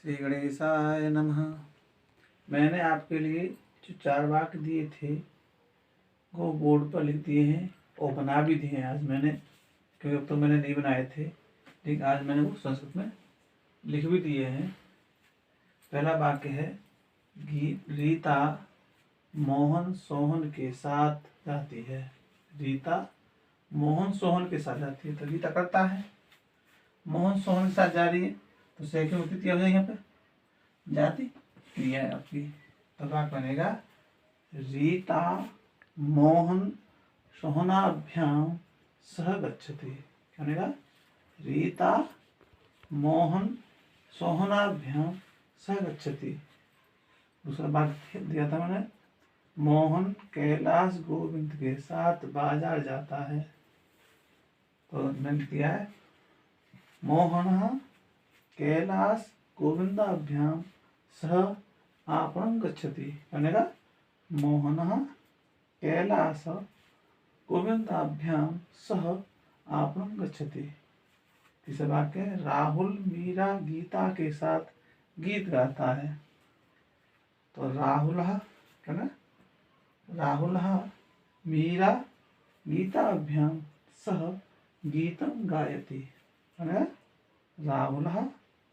श्री गणेशाय नमः। मैंने आपके लिए जो 4 वाक्य दिए थे वो बोर्ड पर लिख दिए हैं और बना भी दिए हैं आज मैंने, क्योंकि अब तो मैंने नहीं बनाए थे, लेकिन आज मैंने वो संस्कृत में लिख भी दिए हैं। पहला वाक्य है रीता मोहन सोहन के साथ जाती है। रीता मोहन सोहन के साथ जाती है, तो रीता करता है, मोहन सोहन के साथ जा रही है, तो सेकंड उत्तर हो जाएगी यहाँ पे जाति क्रिया है आपकी। तो वाक्य बनेगा रीता मोहन सोहनाभ्याम सह गच्छति। क्या बनेगा? रीता मोहन सोहनाभ्याम सह गच्छति। दूसरा वाक्य दिया था मैंने, मोहन कैलाश गोविंद के साथ बाजार जाता है। तो मैंने दिया है मोहन कैलाश गोविंदाभ्याम सह आपणं गच्छति। बनेगा मोहनः कैलाश गोविंदाभ्याम सह आपणं गच्छति। तीसरा वाक्य राहुल मीरा गीता के साथ गीत गाता है। तो राहुल क्या ना, राहुल मीरा गीताभ्याम सह गीतं गायति। बनेगा राहुल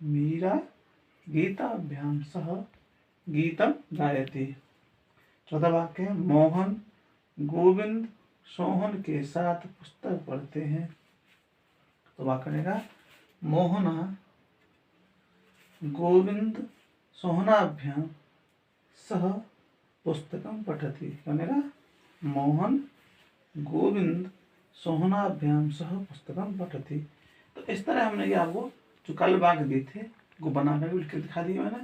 मीरा गीताभ्याम सह गीतम गायति। चौथा वाक्य है मोहन गोविंद सोहन के साथ पुस्तक पढ़ते हैं। तो वाक्य बनेगा मोहन गोविंद सोहनाभ्याम सह पुस्तकम पठति। बनेगा मोहन गोविंद सोहनाभ्याम सह पुस्तकम पठति। तो इस तरह हमने ये आपको जो कल वाक्य दिए थे वो बनाकर भी लिख के दिखा दिए मैंने,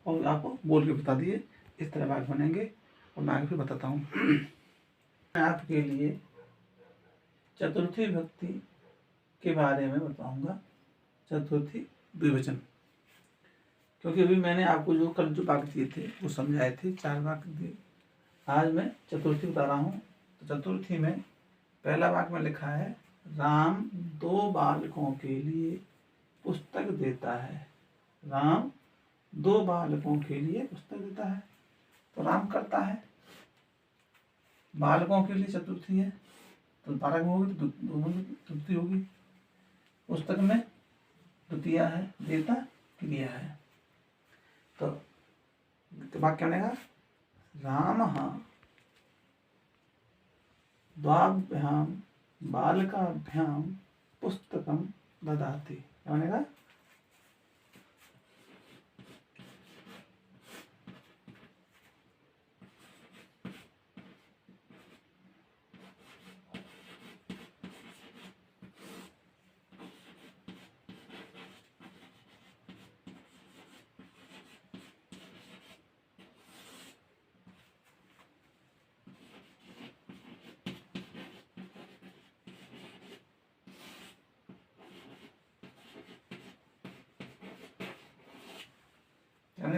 और आपको बोल के बता दिए इस तरह वाक्य बनेंगे। और मैं आगे फिर बताता हूँ। मैं आपके लिए चतुर्थी विभक्ति के बारे में बताऊंगा, चतुर्थी द्विवचन, क्योंकि अभी मैंने आपको जो कल जो वाक्य दिए थे वो समझाए थे, 4 वाक्य दिए। आज मैं चतुर्थी बता रहा हूँ। तो चतुर्थी में पहला वाक्य में लिखा है राम 2 बालकों के लिए पुस्तक देता है। राम 2 बालकों के लिए पुस्तक देता है। तो राम करता है, बालकों के लिए चतुर्थी है, तो 12 में होगी तो चतुर्थी होगी। पुस्तक में द्वितीया है, देता क्रिया है। तो वाक्य बनेगा रामः द्वाभ्याम बालकाभ्याम पुस्तकम ददाति। क्या बनेगा?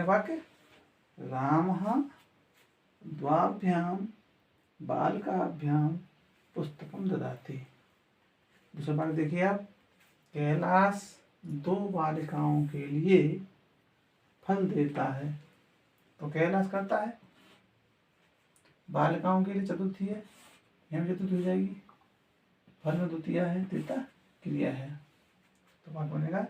वाक्य रामः द्वाभ्याम बालकाभ्याम पुस्तकम ददाति। दूसरा वाक्य देखिए आप, कैलाश 2 बालिकाओं के लिए फल देता है। तो कैलाश करता है, बालिकाओं के लिए चतुर्थी है, यहाँ चतुर्थी हो जाएगी, फल में द्वितीया है, देता क्रिया है। तो वाक्य बनेगा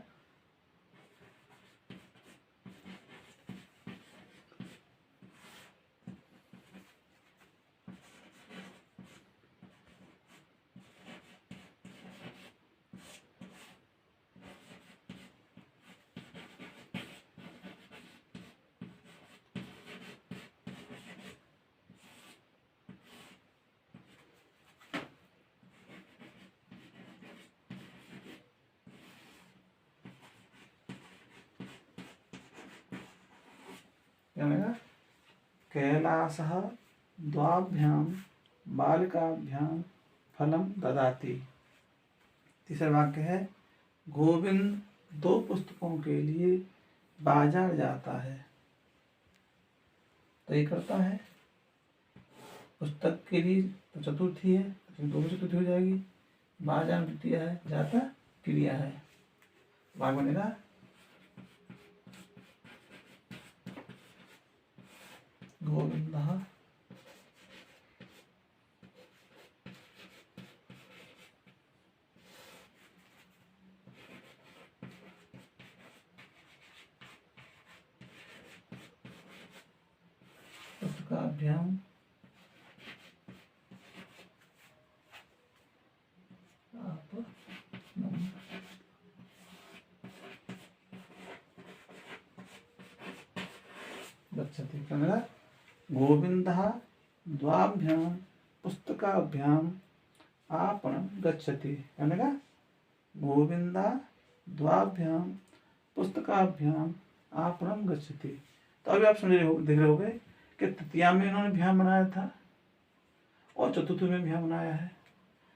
कैलासः द्वाभ्याम बालिकाभ्याम फलम ददाति। तीसरा वाक्य है गोविंद 2 पुस्तकों के लिए बाजार जाता है। तो ये करता है, पुस्तक के लिए तो चतुर्थी है, तो 2 चतुर्थी हो जाएगी, बाजार द्वितीय है, जाता क्रिया है। वाक्य बनेगा गोविंदः पुस्तकाभ्याम गच्छति। कन्नड गोविंदः द्वाभ्यां पुस्तकाभ्याम आपणं गच्छति। कन्नड गोविंदः द्वाभ्यां पुस्तकाभ्याम आपणं गच्छति। तो अभी आप समझ रहे हो, देख रहे होगे कि तृतीया में इन्होंने भ्याम बनाया था और चतुर्थी में भ्याम बनाया है।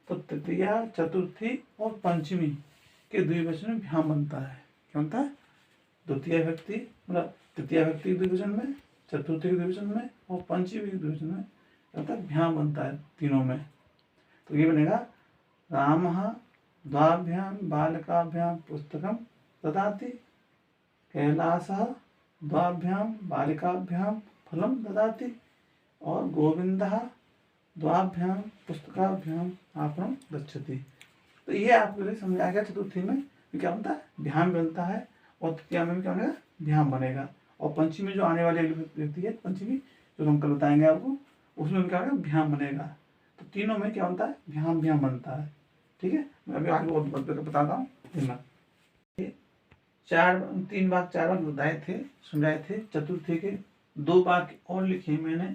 तो तृतीया, चतुर्थी और पंचमी के द्विवचन में भ्याम बनता है। क्या बनता है? द्वितीय व्यक्ति, मतलब तृतीय व्यक्ति के द्विवचन में, चतुर्थी के द्विवचन में और पंचमी के द्विवचन में अर्थात भ्याम बनता है तीनों में। तो ये बनेगा रामः द्वाभ्यां बालकाभ्यां पुस्तकं ददाति, कैलासः द्वाभ्यां बालिकाभ्यां फलं ददाति और गोविंदः द्वाभ्यां पुस्तकाभ्यां आपणं गच्छति। तो ये आपके लिए समझ आ गया। चतुर्थी में क्या बनता है? भ्याम बनता है और तृतीया में क्या बनेगा? भ्याम बनेगा। और पंचमी जो आने वाली व्यक्ति है, पंचमी जो हम कल बताएंगे आपको, उसमें क्या बनेगा? भ्याम बनेगा। तो तीनों में क्या बनता है? भ्याम भ्याम बनता है। ठीक है, मैं अभी आगे और बताता हूँ। 3 भाग 4 भाग बताए थे, समझाए थे। चतुर्थी के 2 भाग और लिखे मैंने।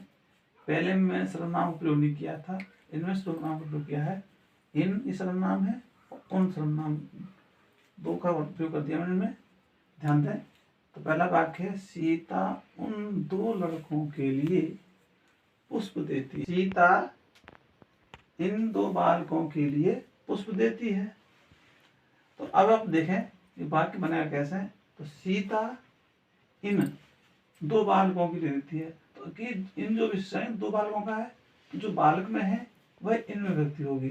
पहले में मैंने सर्वनाम प्रयोग नहीं किया था, इनमें सर्वनाम प्रयोग किया है। इन सर्वनाम है और उन सर्वनाम 2 का प्रयोग कर दिया मैंने इनमें। ध्यान दें। तो पहला वाक्य है, सीता उन 2 लड़कों के लिए पुष्प देती है। सीता इन 2 बालकों के लिए पुष्प देती है। तो अब आप देखें ये वाक्य बनेगा कैसे। तो सीता इन 2 बालकों के लिए देती है। तो कि इन जो विषय 2 बालकों का है, जो बालक में है वह इनमें व्यक्ति होगी।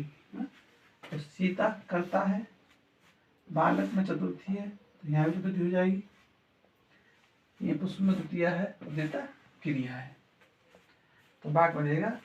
तो सीता करता है, बालक में चतुर्थी है तो यहाँ भी चतुर्थी हो जाएगी। ये पुष्प में तृतीया है और देता क्रिया है। तो वाक्य बनेगा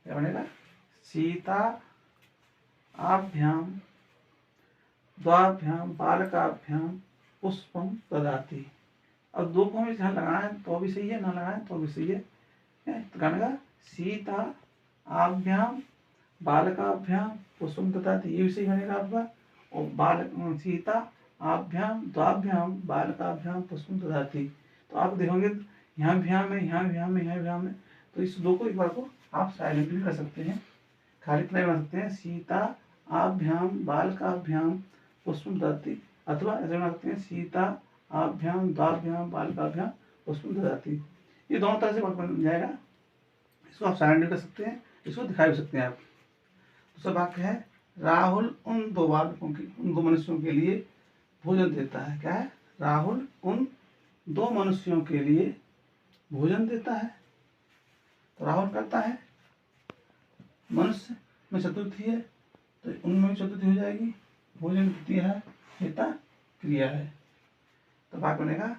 क्या बनेगा? सीता आभ्याम द्वाभ्यां बालकाभ्यां पुष्पम ददाति। अब 2 को हमें जहाँ लगाना है तो भी सही है, ना लगाए तो भी सही है। तो कहने सीता आभ्याम बालकाभ्यां पुष्पम ददाति, ये भी सही बनेगा आपका। और बालक सीता आभ्याम द्वाभ्यां बालकाभ्यां पुष्पम ददाति। तो आप देखोगे यहाँ भ्याम है, यहाँ भ्याम है, यहाँ भ्याम है। तो इस 2 को एक बार को आप साइलेंट भी कर सकते हैं, खाली इतना बना सकते हैं, सीता आभ्याम बालकाभ्याम पुष्पम ददाति। अथवा ऐसे बना सकते हैं, सीता आभ्याम द्वाभ्याम बालकाभ्याम पुष्पम ददाति। ये दोनों तरह से बन जाएगा। इसको आप साइलेंट भी कर सकते हैं, इसको दिखा भी सकते हैं आप। दूसरा वाक्य है, राहुल उन 2 बालकों की, उन 2 मनुष्यों के लिए भोजन देता है। क्या है? राहुल उन 2 मनुष्यों के लिए भोजन देता है। तो राहुल करता है, मनुष्य में चतुर्थी है तो उनमें चतुर्थी हो जाएगी, भोजन तृतीय है, देता क्रिया है। तो वाक्य बनेगा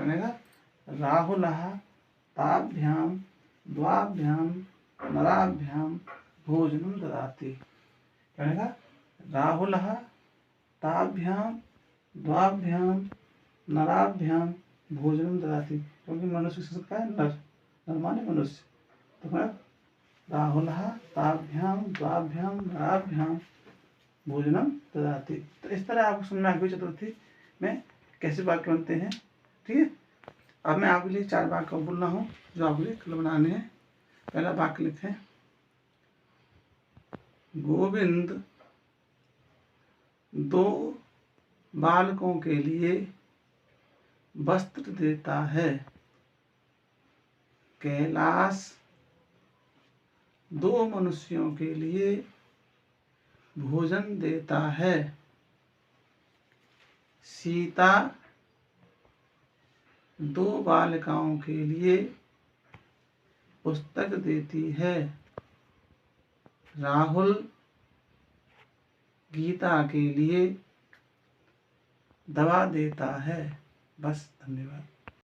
बनेगा राहुलः ताभ्यां द्वाभ्यां नराभ्यां भोजनं ददाति। क्या बनेगा? राहुलः ताभ्यां द्वाभ्यां नराभ्यां भोजनं ददाति, क्योंकि मनुष्य से क्या है? नर, नर माने मनुष्य। तो क्या? राहुलः ताभ्यां द्वाभ्यां नराभ्यां भोजनम ददाति। तो इस तरह आपको समझना है चतुर्थी में कैसे वाक्य बनते हैं। ठीक है, अब मैं आपके लिए 4 वाक्य बोल रहा हूँ जो आपके लिए कल बनाने हैं। पहला वाक्य लिखें, गोविंद 2 बालकों के लिए वस्त्र देता है। कैलाश 2 मनुष्यों के लिए भोजन देता है। सीता 2 बालिकाओं के लिए पुस्तक देती है। राहुल गीता के लिए दवा देता है। बस, धन्यवाद।